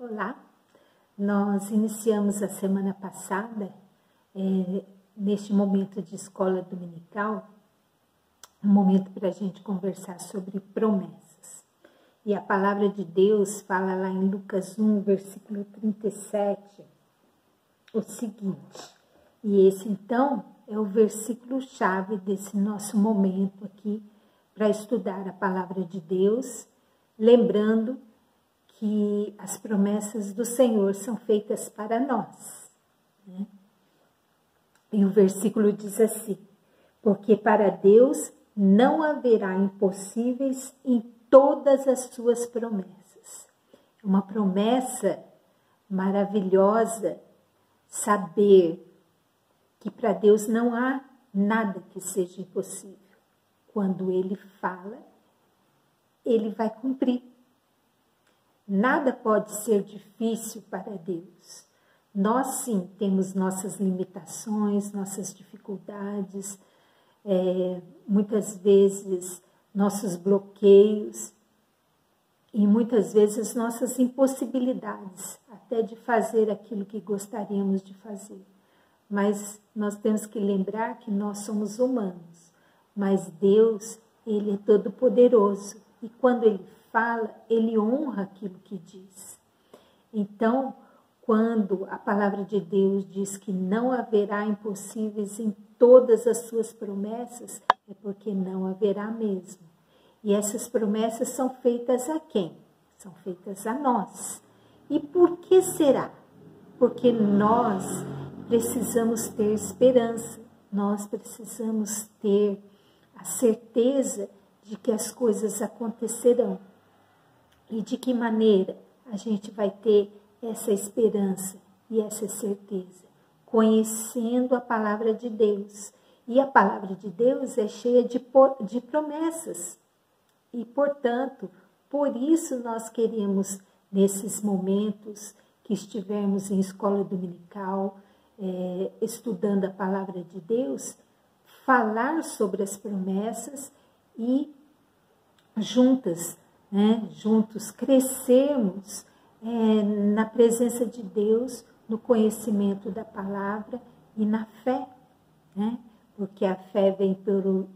Olá, nós iniciamos a semana passada, neste momento de escola dominical, um momento para a gente conversar sobre promessas. E a palavra de Deus fala lá em Lucas 1, versículo 37, o seguinte, e esse então é o versículo-chave desse nosso momento aqui para estudar a palavra de Deus, lembrando que as promessas do Senhor são feitas para nós. Né? E o versículo diz assim, porque para Deus não haverá impossíveis em todas as suas promessas. É uma promessa maravilhosa saber que para Deus não há nada que seja impossível. Quando Ele fala, Ele vai cumprir. Nada pode ser difícil para Deus. Nós sim temos nossas limitações, nossas dificuldades, muitas vezes nossos bloqueios e muitas vezes nossas impossibilidades até de fazer aquilo que gostaríamos de fazer. Mas nós temos que lembrar que nós somos humanos, mas Deus, Ele é todo poderoso e quando Ele fala, Ele honra aquilo que diz. Então, quando a palavra de Deus diz que não haverá impossíveis em todas as suas promessas, é porque não haverá mesmo. E essas promessas são feitas a quem? São feitas a nós. E por que será? Porque nós precisamos ter esperança, nós precisamos ter a certeza de que as coisas acontecerão. E de que maneira a gente vai ter essa esperança e essa certeza? Conhecendo a palavra de Deus. E a palavra de Deus é cheia de promessas. E, portanto, por isso nós queremos, nesses momentos que estivermos em escola dominical, estudando a palavra de Deus, falar sobre as promessas e juntos crescermos na presença de Deus, no conhecimento da palavra e na fé, né? Porque a fé vem pelo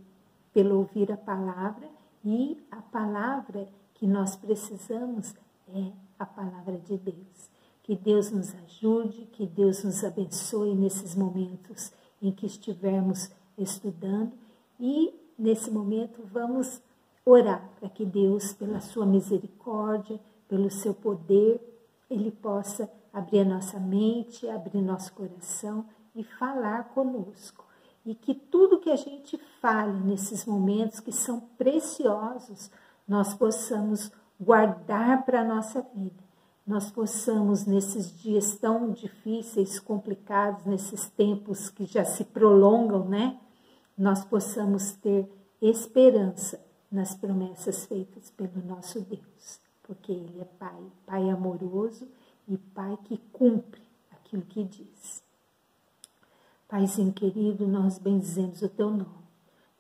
ouvir a palavra e a palavra que nós precisamos é a palavra de Deus. Que Deus nos ajude, que Deus nos abençoe nesses momentos em que estivermos estudando e nesse momento vamos orar para que Deus, pela sua misericórdia, pelo seu poder, Ele possa abrir a nossa mente, abrir nosso coração e falar conosco. E que tudo que a gente fale nesses momentos que são preciosos, nós possamos guardar para a nossa vida. Nós possamos, nesses dias tão difíceis, complicados, nesses tempos que já se prolongam, né? Nós possamos ter esperança nas promessas feitas pelo nosso Deus, porque Ele é Pai, Pai amoroso e Pai que cumpre aquilo que diz. Paizinho querido, nós bendizemos o Teu nome.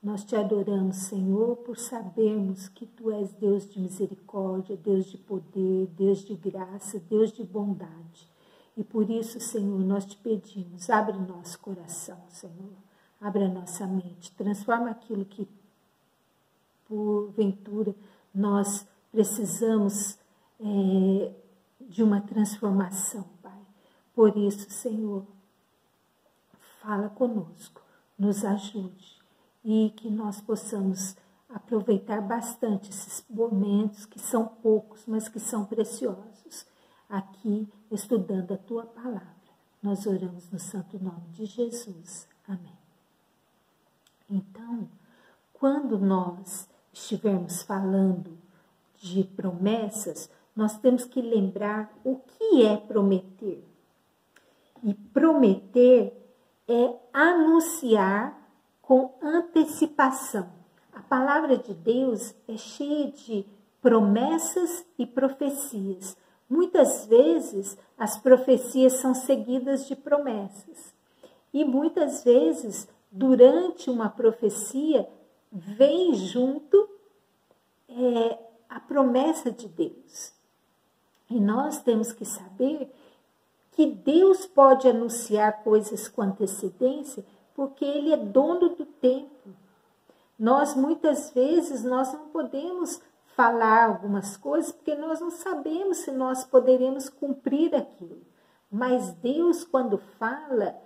Nós Te adoramos, Senhor, por sabermos que Tu és Deus de misericórdia, Deus de poder, Deus de graça, Deus de bondade. E por isso, Senhor, nós Te pedimos, abre nosso coração, Senhor, abre a nossa mente, transforma aquilo que porventura nós precisamos de uma transformação, Pai. Por isso, Senhor, fala conosco, nos ajude e que nós possamos aproveitar bastante esses momentos que são poucos, mas que são preciosos, aqui estudando a Tua palavra. Nós oramos no santo nome de Jesus. Amém. Então, quando nós estivermos falando de promessas, nós temos que lembrar o que é prometer. E prometer é anunciar com antecipação. A palavra de Deus é cheia de promessas e profecias. Muitas vezes as profecias são seguidas de promessas. E muitas vezes, durante uma profecia, vem junto a promessa de Deus. E nós temos que saber que Deus pode anunciar coisas com antecedência, porque Ele é dono do tempo. Nós, muitas vezes, nós não podemos falar algumas coisas, porque nós não sabemos se nós poderemos cumprir aquilo. Mas Deus, quando fala,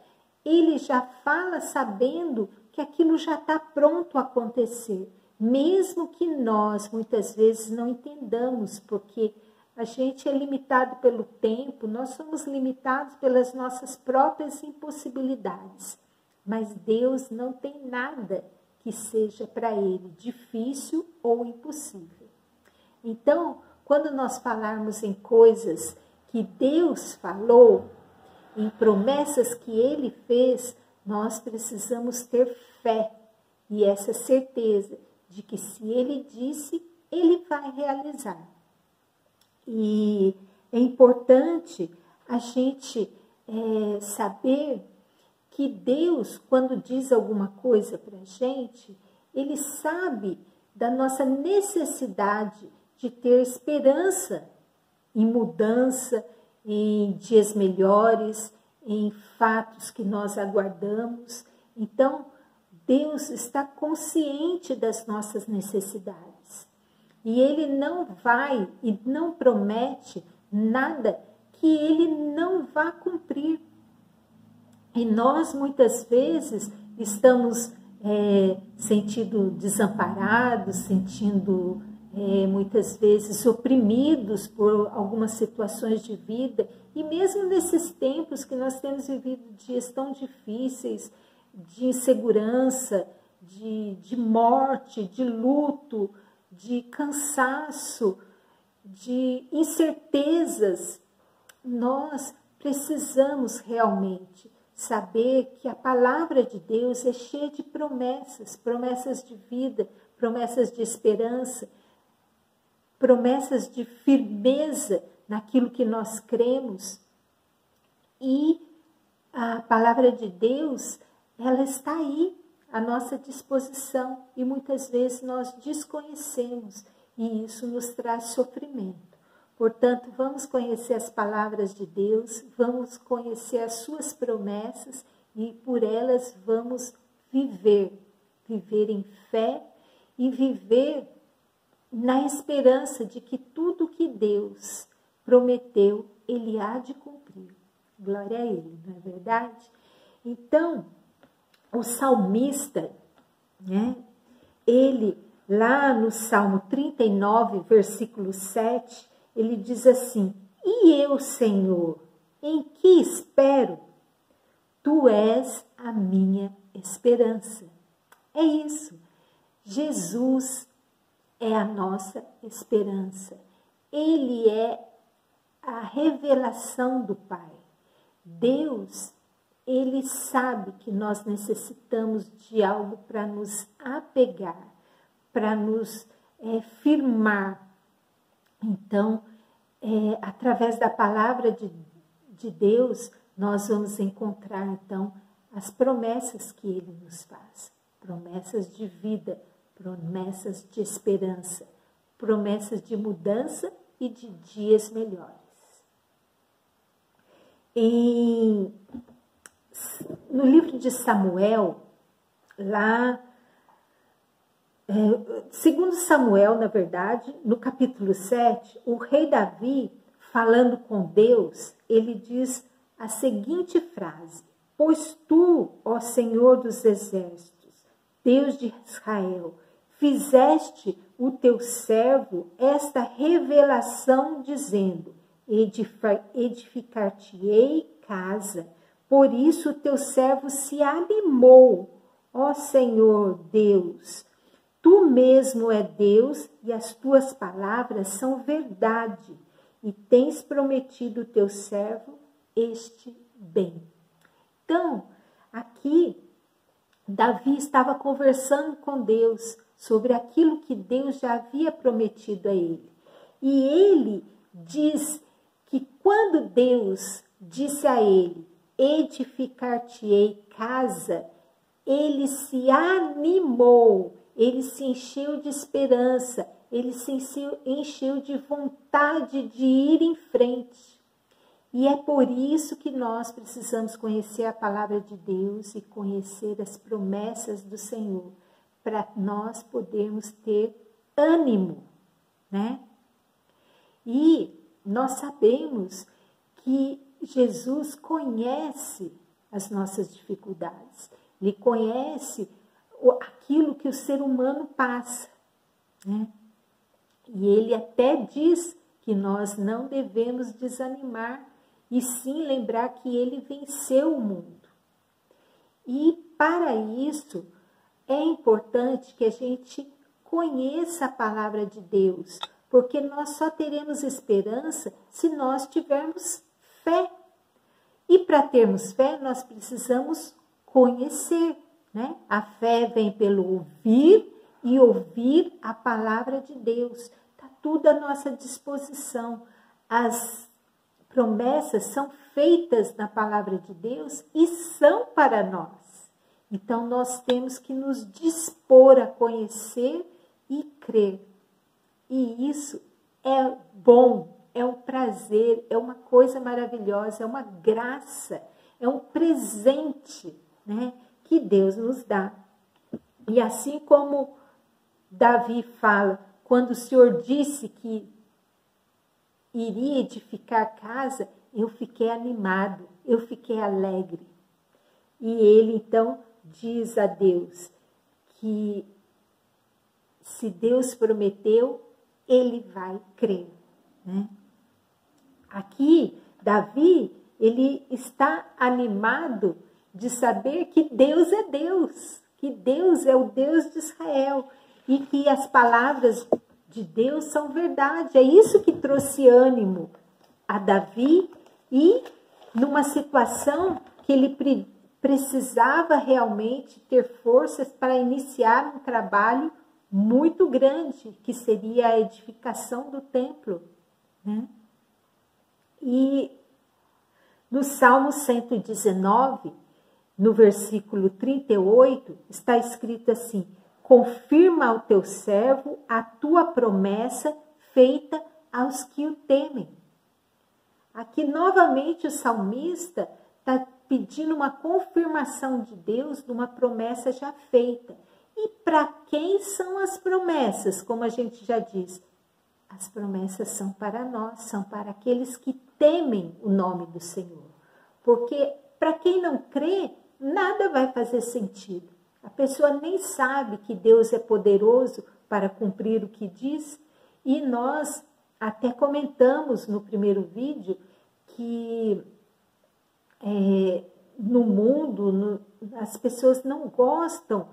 Ele já fala sabendo que aquilo já está pronto a acontecer. Mesmo que nós, muitas vezes, não entendamos, porque a gente é limitado pelo tempo, nós somos limitados pelas nossas próprias impossibilidades. Mas Deus não tem nada que seja para Ele difícil ou impossível. Então, quando nós falarmos em coisas que Deus falou, em promessas que Ele fez, nós precisamos ter fé e essa certeza de que se Ele disse, Ele vai realizar. E é importante a gente saber que Deus, quando diz alguma coisa para a gente, Ele sabe da nossa necessidade de ter esperança em mudança, em dias melhores, em fatos que nós aguardamos. Então, Deus está consciente das nossas necessidades. E Ele não vai e não promete nada que Ele não vá cumprir. E nós, muitas vezes, estamos sentindo desamparados, sentindo muitas vezes oprimidos por algumas situações de vida. E mesmo nesses tempos que nós temos vivido dias tão difíceis, de insegurança, de morte, de luto, de cansaço, de incertezas, nós precisamos realmente saber que a palavra de Deus é cheia de promessas, promessas de vida, promessas de esperança, promessas de firmeza naquilo que nós cremos. E a palavra de Deus, ela está aí, à nossa disposição, e muitas vezes nós desconhecemos, e isso nos traz sofrimento. Portanto, vamos conhecer as palavras de Deus, vamos conhecer as suas promessas, e por elas vamos viver em fé e viver na esperança de que tudo que Deus prometeu, Ele há de cumprir. Glória a Ele, não é verdade? Então, o salmista, ele, lá no Salmo 39, versículo 7, ele diz assim: e eu, Senhor, em que espero? Tu és a minha esperança. É isso. Jesus é a nossa esperança. Ele é a revelação do Pai. Deus, Ele sabe que nós necessitamos de algo para nos apegar, para nos firmar. Então, através da palavra de Deus, nós vamos encontrar, então, as promessas que Ele nos faz. Promessas de vida, promessas de esperança, promessas de mudança e de dias melhores. No livro de Samuel, lá, segundo Samuel, na verdade, no capítulo 7, o rei Davi, falando com Deus, ele diz a seguinte frase: pois tu, ó Senhor dos exércitos, Deus de Israel, fizeste o teu servo esta revelação, dizendo: edificar-te-ei casa. Por isso o teu servo se animou, ó Senhor Deus. Tu mesmo é Deus e as tuas palavras são verdade, e tens prometido o teu servo este bem. Então, aqui, Davi estava conversando com Deus sobre aquilo que Deus já havia prometido a ele. E ele diz que quando Deus disse a ele: edificar-te-ei casa, ele se animou, ele se encheu de esperança, ele se encheu de vontade de ir em frente. E é por isso que nós precisamos conhecer a palavra de Deus e conhecer as promessas do Senhor, para nós podermos ter ânimo, né? E nós sabemos que Jesus conhece as nossas dificuldades, ele conhece aquilo que o ser humano passa, né? E ele até diz que nós não devemos desanimar, e sim lembrar que ele venceu o mundo. E para isso é importante que a gente conheça a palavra de Deus, porque nós só teremos esperança se nós tivermos fé. E para termos fé, nós precisamos conhecer, né? A fé vem pelo ouvir e ouvir a palavra de Deus. Está tudo à nossa disposição. As promessas são feitas na palavra de Deus e são para nós. Então, nós temos que nos dispor a conhecer e crer. E isso é bom, é um prazer, é uma coisa maravilhosa, é uma graça, é um presente, né, que Deus nos dá. E assim como Davi fala, quando o Senhor disse que iria edificar casa, eu fiquei animado, eu fiquei alegre. E ele então diz a Deus que se Deus prometeu, ele vai crer, né? Aqui, Davi, ele está animado de saber que Deus é Deus, que Deus é o Deus de Israel e que as palavras de Deus são verdade. É isso que trouxe ânimo a Davi e numa situação que ele precisava realmente ter forças para iniciar um trabalho muito grande, que seria a edificação do templo, né? E no Salmo 119, no versículo 38, está escrito assim: confirma ao teu servo a tua promessa feita aos que o temem. Aqui, novamente, o salmista está pedindo uma confirmação de Deus de uma promessa já feita. E para quem são as promessas? Como a gente já disse, as promessas são para nós, são para aqueles que temem o nome do Senhor. Porque para quem não crê, nada vai fazer sentido. A pessoa nem sabe que Deus é poderoso para cumprir o que diz. E nós até comentamos no primeiro vídeo que no mundo as pessoas não gostam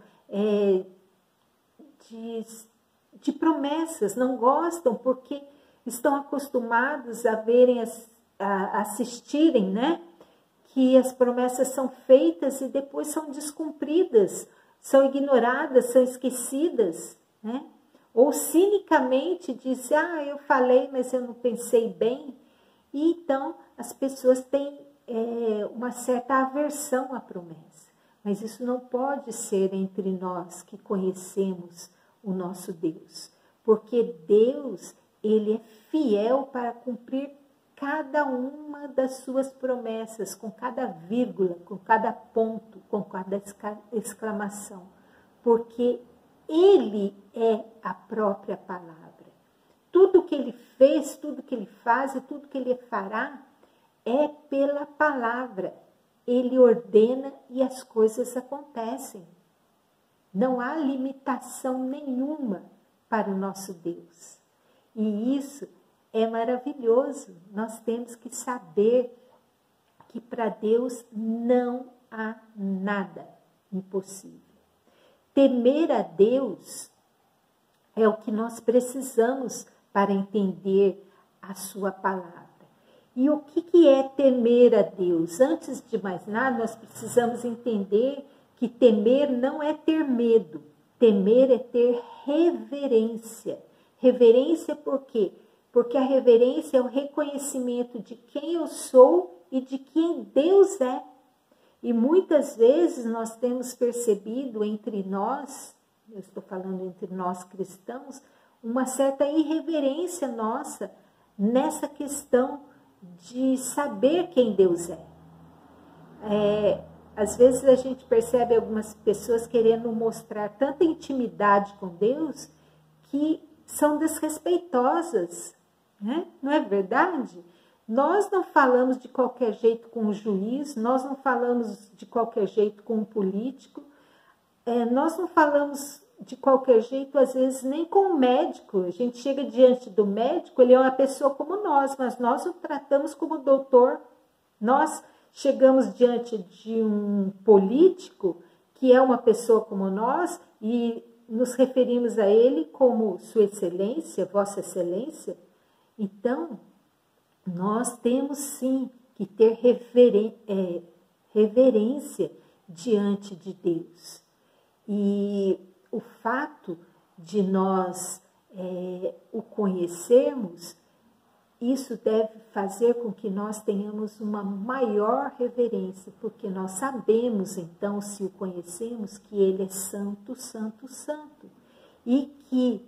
de promessas, não gostam porque estão acostumados a verem, a assistirem, né? Que as promessas são feitas e depois são descumpridas, são ignoradas, são esquecidas, né? Ou cinicamente dizem, eu falei, mas eu não pensei bem. E então as pessoas têm uma certa aversão à promessa. Mas isso não pode ser entre nós que conhecemos o nosso Deus. Porque Deus, ele é fiel para cumprir cada uma das suas promessas, com cada vírgula, com cada ponto, com cada exclamação. Porque ele é a própria palavra. Tudo que ele fez, tudo que ele faz e tudo que ele fará é pela palavra. Ele ordena e as coisas acontecem. Não há limitação nenhuma para o nosso Deus. E isso é maravilhoso. Nós temos que saber que para Deus não há nada impossível. Temer a Deus é o que nós precisamos para entender a sua palavra. E o que é temer a Deus? Antes de mais nada, nós precisamos entender que temer não é ter medo. Temer é ter reverência. Reverência por quê? Porque a reverência é o reconhecimento de quem eu sou e de quem Deus é. E muitas vezes nós temos percebido entre nós, eu estou falando entre nós cristãos, uma certa irreverência nossa nessa questão de saber quem Deus é. Às vezes a gente percebe algumas pessoas querendo mostrar tanta intimidade com Deus que são desrespeitosas, né? Não é verdade? Nós não falamos de qualquer jeito com o juiz, nós não falamos de qualquer jeito com o político, nós não falamos de qualquer jeito, às vezes, nem com o médico. A gente chega diante do médico, ele é uma pessoa como nós, mas nós o tratamos como doutor. Nós chegamos diante de um político, que é uma pessoa como nós, e nos referimos a ele como Sua Excelência, Vossa Excelência. Então, nós temos sim que ter reverência diante de Deus. E o fato de nós o conhecermos, isso deve fazer com que nós tenhamos uma maior reverência, porque nós sabemos, então, se o conhecemos, que Ele é santo, santo, santo. E que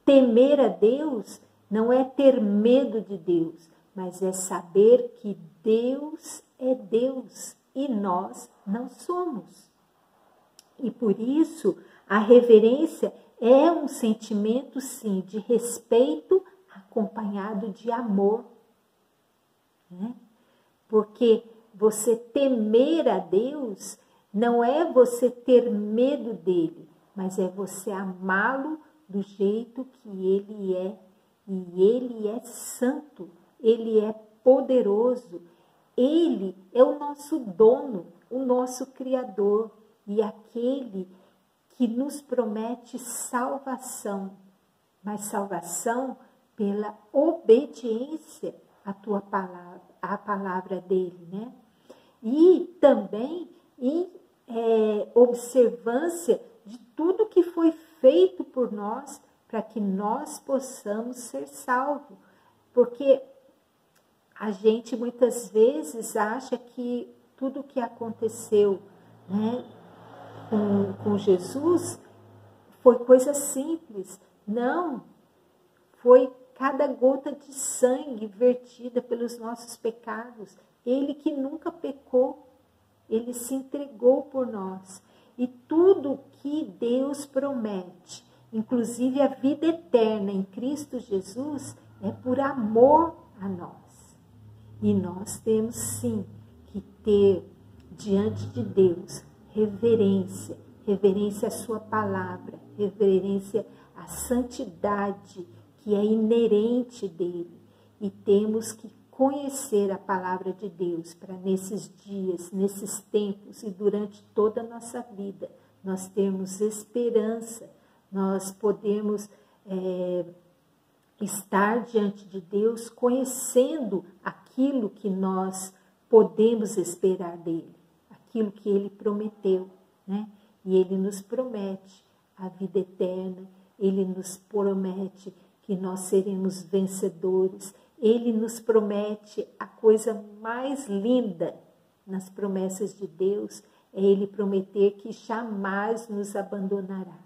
temer a Deus não é ter medo de Deus, mas é saber que Deus é Deus e nós não somos. E por isso, a reverência é um sentimento, sim, de respeito acompanhado de amor, né? Porque você temer a Deus não é você ter medo dele, mas é você amá-lo do jeito que ele é. E ele é santo, ele é poderoso, ele é o nosso dono, o nosso Criador e aquele que nos promete salvação, mas salvação pela obediência à tua palavra, à palavra dele, né? E também em observância de tudo que foi feito por nós para que nós possamos ser salvos. Porque a gente muitas vezes acha que tudo que aconteceu, né, com Jesus foi coisa simples. Não, foi cada gota de sangue vertida pelos nossos pecados. Ele que nunca pecou, ele se entregou por nós. E tudo que Deus promete, inclusive a vida eterna em Cristo Jesus, é por amor a nós. E nós temos sim que ter diante de Deus reverência, reverência à sua palavra, reverência à santidade que é inerente dele. E temos que conhecer a palavra de Deus para nesses dias, nesses tempos e durante toda a nossa vida, nós termos esperança, nós podemos estar diante de Deus conhecendo aquilo que nós podemos esperar dele, aquilo que ele prometeu, né? E ele nos promete a vida eterna, ele nos promete que nós seremos vencedores, ele nos promete a coisa mais linda nas promessas de Deus, é ele prometer que jamais nos abandonará.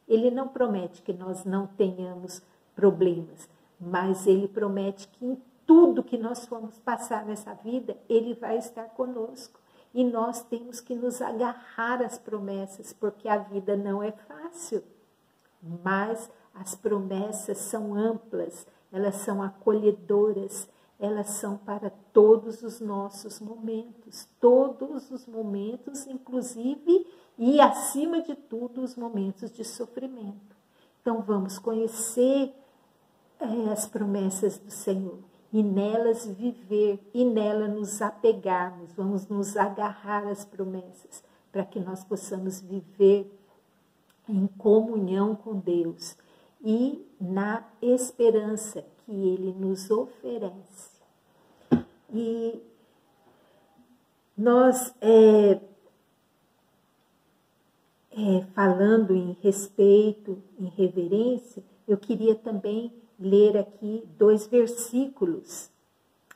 Ele não promete que nós não tenhamos problemas, mas ele promete que em tudo que nós formos passar nessa vida, ele vai estar conosco. E nós temos que nos agarrar às promessas, porque a vida não é fácil. Mas as promessas são amplas, elas são acolhedoras, elas são para todos os nossos momentos, inclusive e acima de tudo os momentos de sofrimento. Então vamos conhecer as promessas do Senhor e nelas viver e nela nos apegarmos, vamos nos agarrar às promessas para que nós possamos viver em comunhão com Deus e na esperança que Ele nos oferece. E nós, falando em respeito, em reverência, eu queria também ler aqui 2 versículos,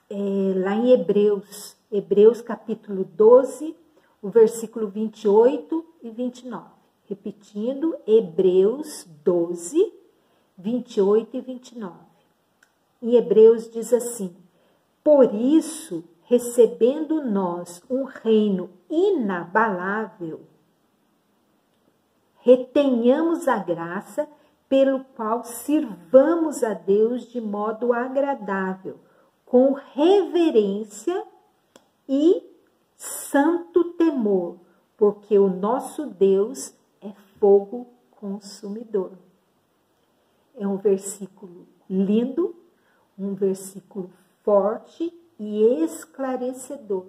lá em Hebreus capítulo 12, o versículo 28 e 29. Repetindo, Hebreus 12, 28 e 29. Em Hebreus diz assim: por isso, recebendo nós um reino inabalável, retenhamos a graça pelo qual sirvamos a Deus de modo agradável, com reverência e santo temor, porque o nosso Deus é fogo consumidor. É um versículo lindo, um versículo forte e esclarecedor,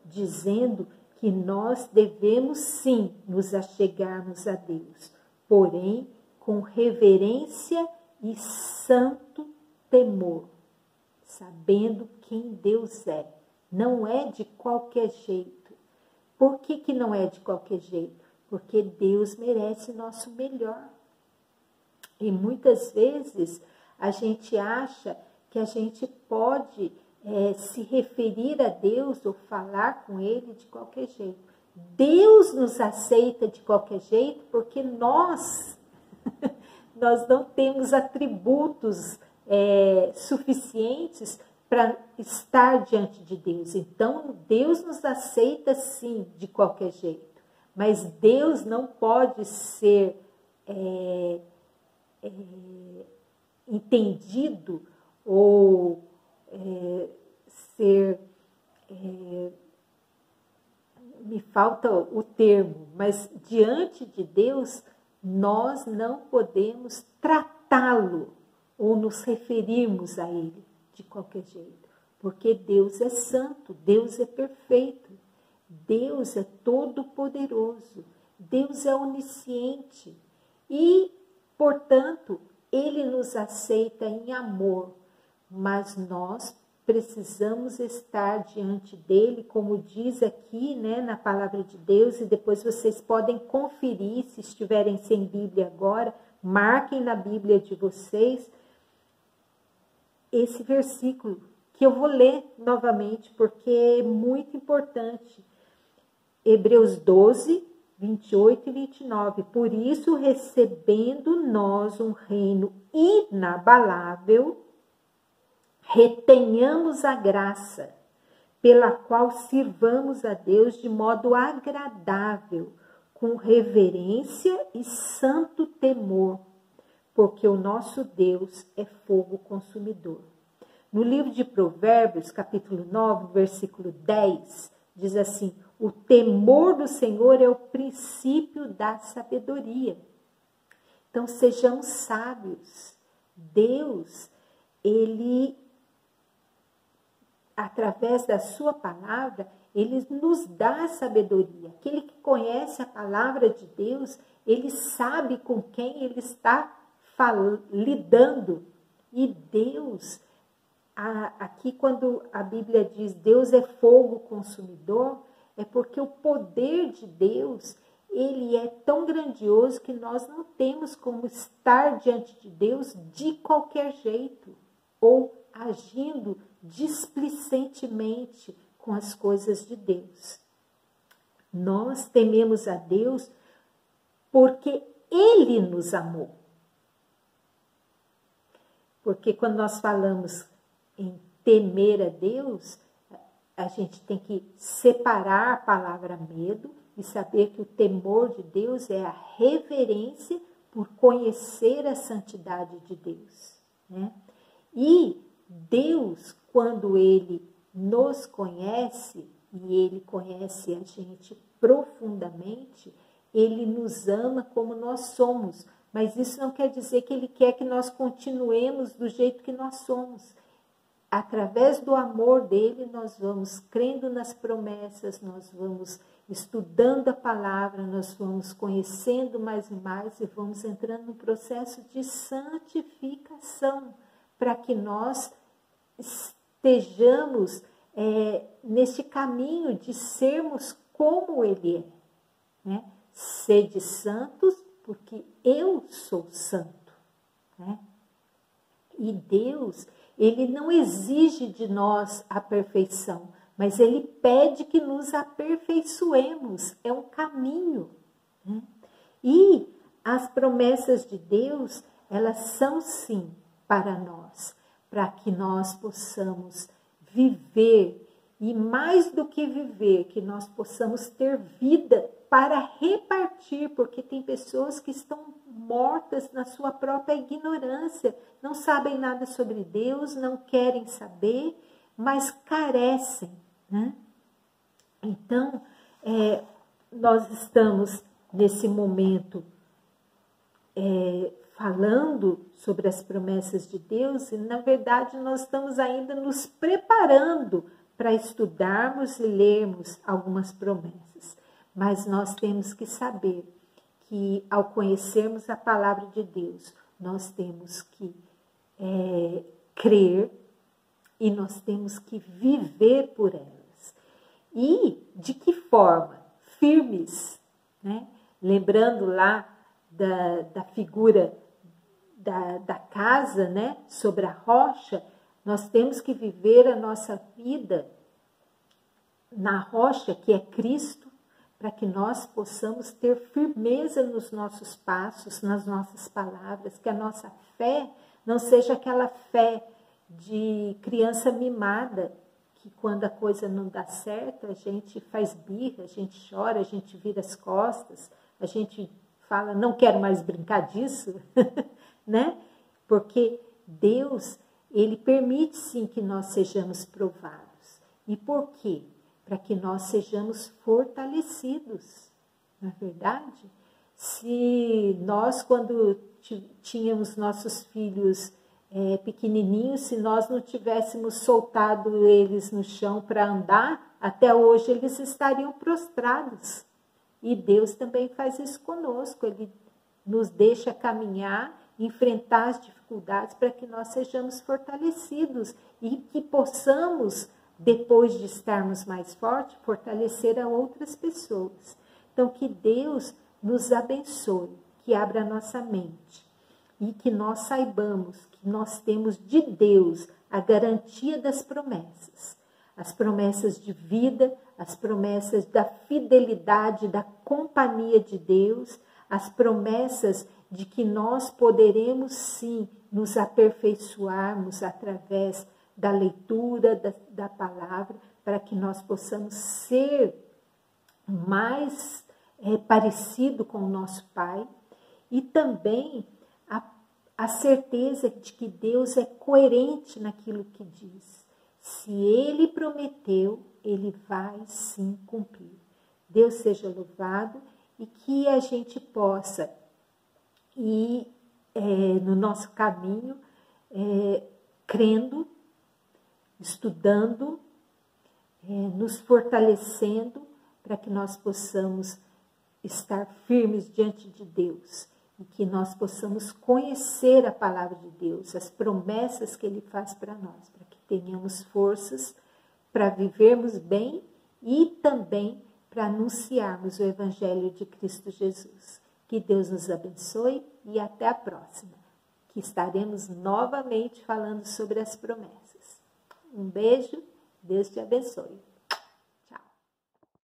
dizendo que nós devemos sim nos achegarmos a Deus, porém com reverência e santo temor, sabendo quem Deus é. Não é de qualquer jeito. Por que não é de qualquer jeito? Porque Deus merece nosso melhor. E muitas vezes a gente acha que a gente pode se referir a Deus ou falar com Ele de qualquer jeito. Deus nos aceita de qualquer jeito porque nós não temos atributos suficientes para estar diante de Deus. Então, Deus nos aceita sim de qualquer jeito, mas Deus não pode ser entendido ou ser, me falta o termo, mas diante de Deus nós não podemos tratá-lo ou nos referirmos a Ele de qualquer jeito, porque Deus é santo, Deus é perfeito, Deus é todo-poderoso, Deus é onisciente e, portanto, Ele nos aceita em amor, mas nós precisamos estar diante dele, como diz aqui, né, na palavra de Deus, e depois vocês podem conferir, se estiverem sem Bíblia agora, marquem na Bíblia de vocês esse versículo, que eu vou ler novamente, porque é muito importante. Hebreus 12, 28 e 29. Por isso, recebendo nós um reino inabalável, retenhamos a graça, pela qual sirvamos a Deus de modo agradável, com reverência e santo temor, porque o nosso Deus é fogo consumidor. No livro de Provérbios, capítulo 9, versículo 10, diz assim: o temor do Senhor é o princípio da sabedoria. Então, sejamos sábios. Deus, Ele, através da sua palavra, Ele nos dá sabedoria. Aquele que conhece a palavra de Deus, ele sabe com quem ele está lidando. E Deus, aqui quando a Bíblia diz Deus é fogo consumidor, é porque o poder de Deus, ele é tão grandioso que nós não temos como estar diante de Deus de qualquer jeito, ou agindo displicentemente com as coisas de Deus. Nós tememos a Deus porque Ele nos amou. Porque quando nós falamos em temer a Deus, a gente tem que separar a palavra medo e saber que o temor de Deus é a reverência por conhecer a santidade de Deus, né? E Deus, quando Ele nos conhece, e Ele conhece a gente profundamente, Ele nos ama como nós somos. Mas isso não quer dizer que Ele quer que nós continuemos do jeito que nós somos. Através do amor dele, nós vamos crendo nas promessas, nós vamos estudando a palavra, nós vamos conhecendo mais e mais e vamos entrando no processo de santificação, para que nós estejamos nesse caminho de sermos como Ele é, né? Sede santos, porque eu sou santo, né? E Deus, Ele não exige de nós a perfeição, mas Ele pede que nos aperfeiçoemos, é um caminho, né? E as promessas de Deus, elas são sim para nós, para que nós possamos viver, e mais do que viver, que nós possamos ter vida para repartir, porque tem pessoas que estão mortas na sua própria ignorância, não sabem nada sobre Deus, não querem saber, mas carecem, né? Então, nós estamos nesse momento falando sobre as promessas de Deus, e na verdade nós estamos ainda nos preparando para estudarmos e lermos algumas promessas. Mas nós temos que saber que ao conhecermos a palavra de Deus, nós temos que crer e nós temos que viver por elas. E de que forma? Firmes, né? Lembrando lá da figura da casa, né? Sobre a rocha, nós temos que viver a nossa vida na rocha, que é Cristo, para que nós possamos ter firmeza nos nossos passos, nas nossas palavras, que a nossa fé não seja aquela fé de criança mimada, que quando a coisa não dá certo, a gente faz birra, a gente chora, a gente vira as costas, a gente fala, não quero mais brincar disso, né? Porque Deus, Ele permite sim que nós sejamos provados. E por quê? Para que nós sejamos fortalecidos, não é verdade? Se nós, quando tínhamos nossos filhos pequenininhos, se nós não tivéssemos soltado eles no chão para andar, até hoje eles estariam prostrados. E Deus também faz isso conosco, Ele nos deixa caminhar, enfrentar as dificuldades para que nós sejamos fortalecidos e que possamos, depois de estarmos mais fortes, fortalecer a outras pessoas. Então, que Deus nos abençoe, que abra a nossa mente e que nós saibamos que nós temos de Deus a garantia das promessas. As promessas de vida, as promessas da fidelidade, da companhia de Deus, as promessas de que nós poderemos sim nos aperfeiçoarmos através da leitura da palavra, para que nós possamos ser mais parecido com o nosso Pai, e também a certeza de que Deus é coerente naquilo que diz. Se Ele prometeu, Ele vai sim cumprir. Deus seja louvado e que a gente possa ir no nosso caminho, crendo, estudando, nos fortalecendo para que nós possamos estar firmes diante de Deus e que nós possamos conhecer a palavra de Deus, as promessas que Ele faz para nós, para que tenhamos forças para vivermos bem e também para anunciarmos o Evangelho de Cristo Jesus. Que Deus nos abençoe e até a próxima, que estaremos novamente falando sobre as promessas. Um beijo, Deus te abençoe.